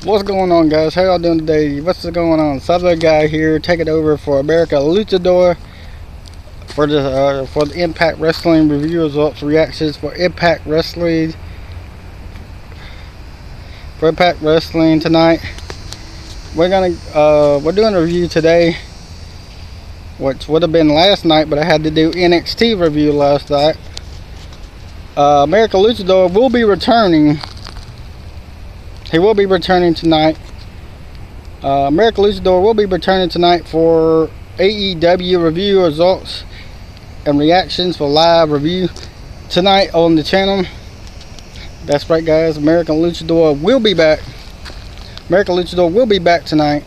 What's going on, guys? How y'all doing today? What's going on? Southern guy here, taking over for America Luchador for the Impact Wrestling review results reactions for Impact Wrestling tonight. We're doing a review today, which would have been last night, but I had to do NXT review last night. America Luchador will be returning. He will be returning tonight. America Luchador will be returning tonight for AEW review results and reactions for live review tonight on the channel. That's right, guys. American Luchador will be back. American Luchador will be back tonight,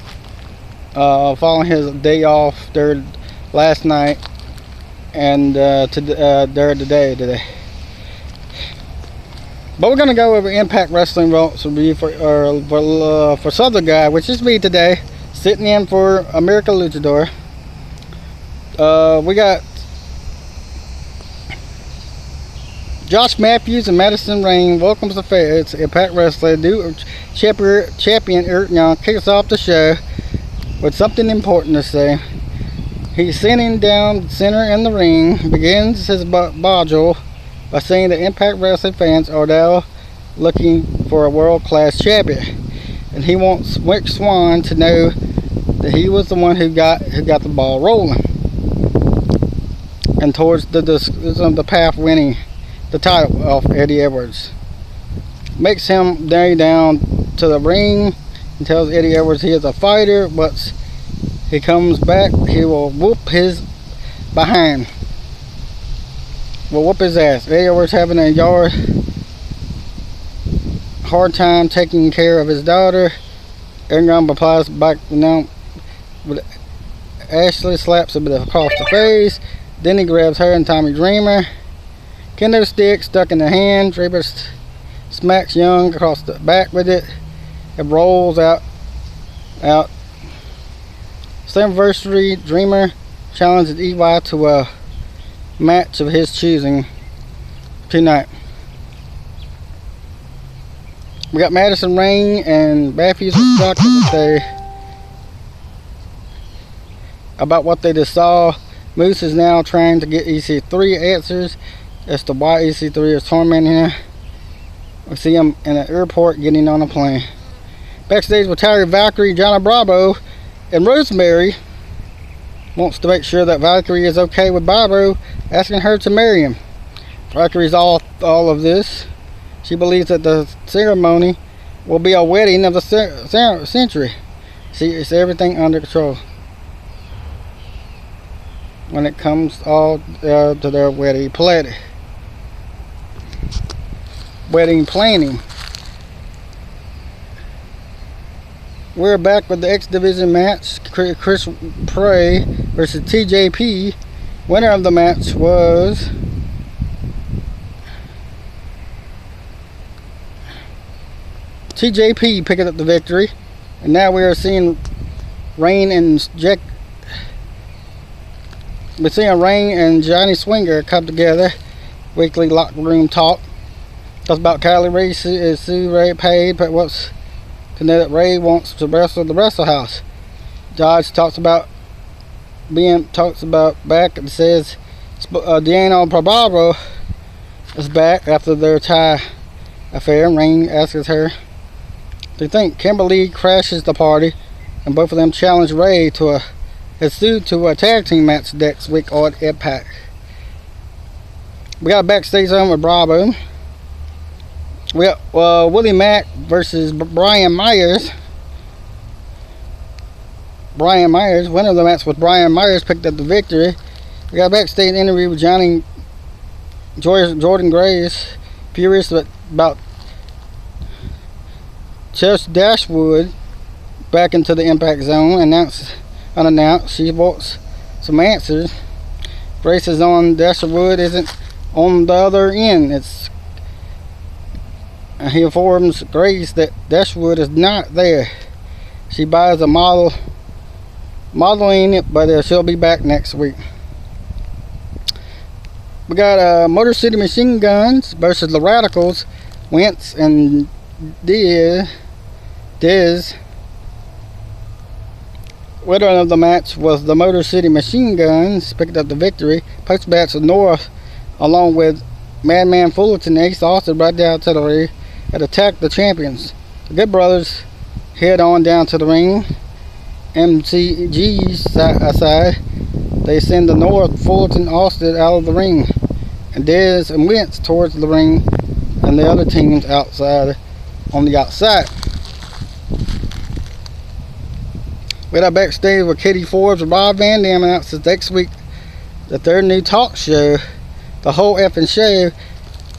following his day off there last night and today. But we're gonna go over Impact Wrestling results review for Southern Guy, which is me today, sitting in for America Luchador. We got Josh Matthews and Madison Rayne welcomes the fans to Impact Wrestling. New champion Eric Young kicks off the show with something important to say. He's sitting down center in the ring, begins his module by saying that Impact Wrestling fans are now looking for a world-class champion, and he wants Rick Swann to know that he was the one who got the ball rolling and towards the path winning the title of Eddie Edwards. Makes him lay down to the ring and tells Eddie Edwards he is a fighter, but he comes back, he will whoop his behind. Will whoop his ass. Eddie Edwards having a hard time taking care of his daughter. Aaron replies back now. Ashley slaps him across the face. Then he grabs her and Tommy Dreamer. Kendo stick stuck in the hand. Dreamer smacks Young across the back with it. It rolls out. Slammiversary. Dreamer challenges EY to a match of his choosing tonight. We got Madison Rayne and Matthews about what they just saw. Moose is now trying to get EC3 answers as to why EC3 is tormenting him. We see him in the airport getting on a plane. Backstage with Terry Valkyrie, Johnny Bravo, and Rosemary wants to make sure that Valkyrie is okay with Bravo, asking her to marry him. Valkyrie's all of this. She believes that the ceremony will be a wedding of the century. She is everything under control when it comes all to their wedding planning. We're back with the X Division match. Chris Prey versus TJP. Winner of the match was TJP picking up the victory. And now we are seeing Rayne and Johnny Swinger come together. Weekly locker room talk. Talks about Kylie Ray, Sue Ray paid, but what's to know that Ray wants to wrestle the Wrestle House. Dodge talks about back and says Deanna Bravo is back after their tie affair. Rayne asks her, "Do you think Kimberly crashes the party?" And both of them challenge Ray to a tag team match next week on Impact. We got a backstage zone with Bravo. We got Willie Mack versus Brian Myers. Brian Myers, winner of the match with Brian Myers, picked up the victory. We got a backstage interview with Jordan Grace, furious about Chelsea Dashwood back into the Impact Zone, unannounced. She wants some answers. Grace is on Dashwood, isn't on the other end. He informs Grace that Dashwood is not there. She buys a modeling it, but she'll be back next week. We got Motor City Machine Guns versus the Radicals. Wentz and Diaz Diz. Winner of the match was the Motor City Machine Guns, picked up the victory. Post-match North, along with Madman Fullerton and Ace Austin, right down to the ring and attacked the champions. The Good Brothers head on down to the ring. MCG's side, they send the North, Fullerton, Austin out of the ring, and Diz and Wentz towards the ring, and the other teams outside on the outside. We got backstage with Katie Forbes and Rob Van Dam announces next week that their new talk show, The Whole Effing Show,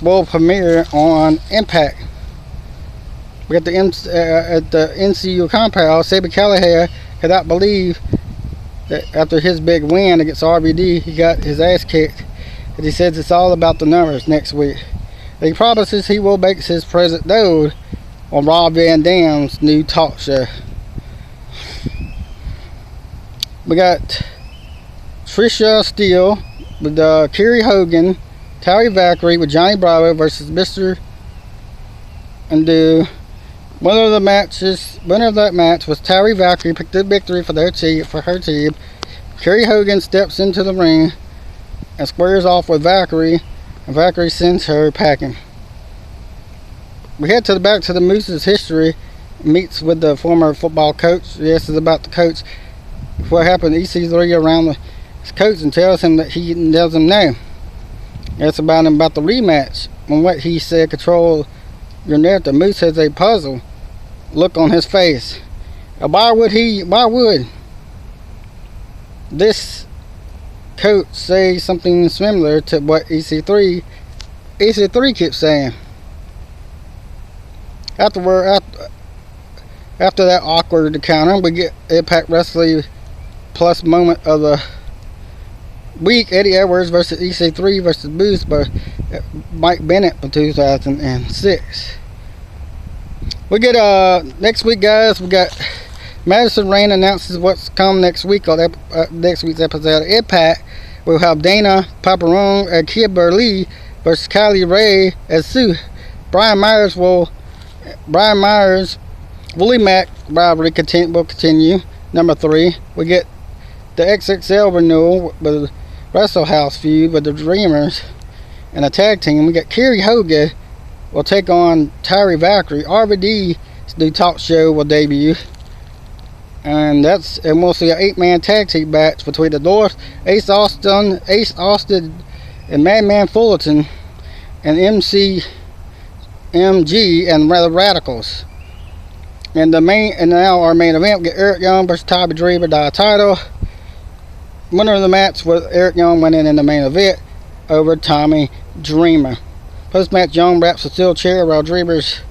will premiere on Impact. We got at the NCU compound. Sabi Callihan cannot believe that after his big win against RVD, he got his ass kicked. And he says it's all about the numbers next week. And he promises he will make his present known on Rob Van Dam's new talk show. We got Trisha Steele with Kerry Hogan, Terry Valkyrie with Johnny Bravo versus Mr. Undo. Winner of that match was Terry Valkyrie, picked the victory for her team. Kerry Hogan steps into the ring and squares off with Valkyrie, and Valkyrie sends her packing. We head back to the Moose's history, meets with the former football coach. Yes, it's about the coach. What happened, EC3 around his coach and tells him that he doesn't know. It's about the rematch. And what he said, control your narrative. Moose has a puzzle look on his face. Why would this coach say something similar to what EC3 keeps saying? After that awkward encounter, we get Impact Wrestling Plus moment of the week: Eddie Edwards versus EC3 versus Boost by Mike Bennett for 2006. We get next week, guys. We got Madison Rayne announces what's come next week on next week's episode of Impact. We'll have Dana Paparone and Kimberly versus Kylie Ray as Sue. Brian Myers, Willie Mack rivalry will continue. Number 3, we get the XXL renewal with Wrestle House feud with the Dreamers and a tag team. We got Kerry Hogan will take on Terry Valkyrie. RVD's new talk show will debut, and we'll see an 8-man tag team match between the North, Ace Austin, and Madman Fullerton, and MG and the Radicals. And now our main event, we get Eric Young versus Tommy Dreamer, the title. Winner of the match was Eric Young, winning in the main event over Tommy Dreamer. Post-match, Young wraps a steel chair around Dreamer's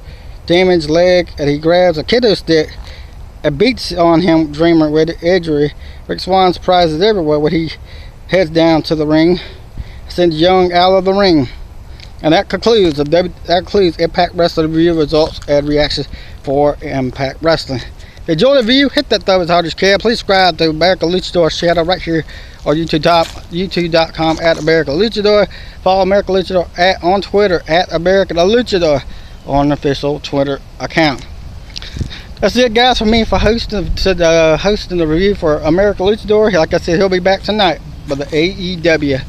damaged leg, and he grabs a kendo stick and beats on him, Dreamer, with injury. Rick Swann surprises everywhere when he heads down to the ring, sends Young out of the ring. And that concludes Impact Wrestling review results and reactions for Impact Wrestling. If you enjoyed the video, hit that thumb as hard as you can. Please subscribe to American Luchador channel right here on YouTube.com at American Luchador. Follow American Luchador on Twitter at American Luchador on the official Twitter account. That's it, guys, for me for hosting the review for American Luchador. Like I said, he'll be back tonight with the AEW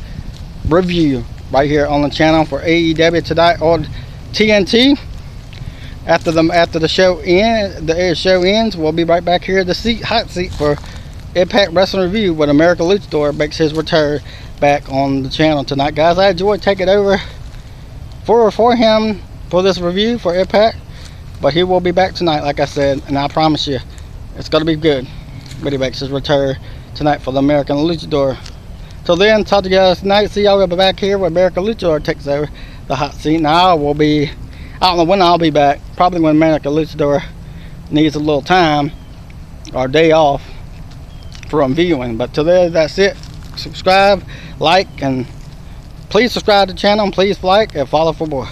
review right here on the channel for AEW tonight on TNT. After the show ends, we'll be right back here at the hot seat for Impact Wrestling Review when American Luchador makes his return back on the channel tonight, guys. I enjoyed taking over for him for this review for Impact, but he will be back tonight, like I said, and I promise you, it's gonna be good when he makes his return tonight for the American Luchador. So then, talk to you guys tonight. See y'all back here when American Luchador takes over the hot seat. Now I don't know when I'll be back. Probably when American Luchador needs a little time or day off from viewing. But today, that's it. Subscribe, like, and please subscribe to the channel. And please like and follow for more.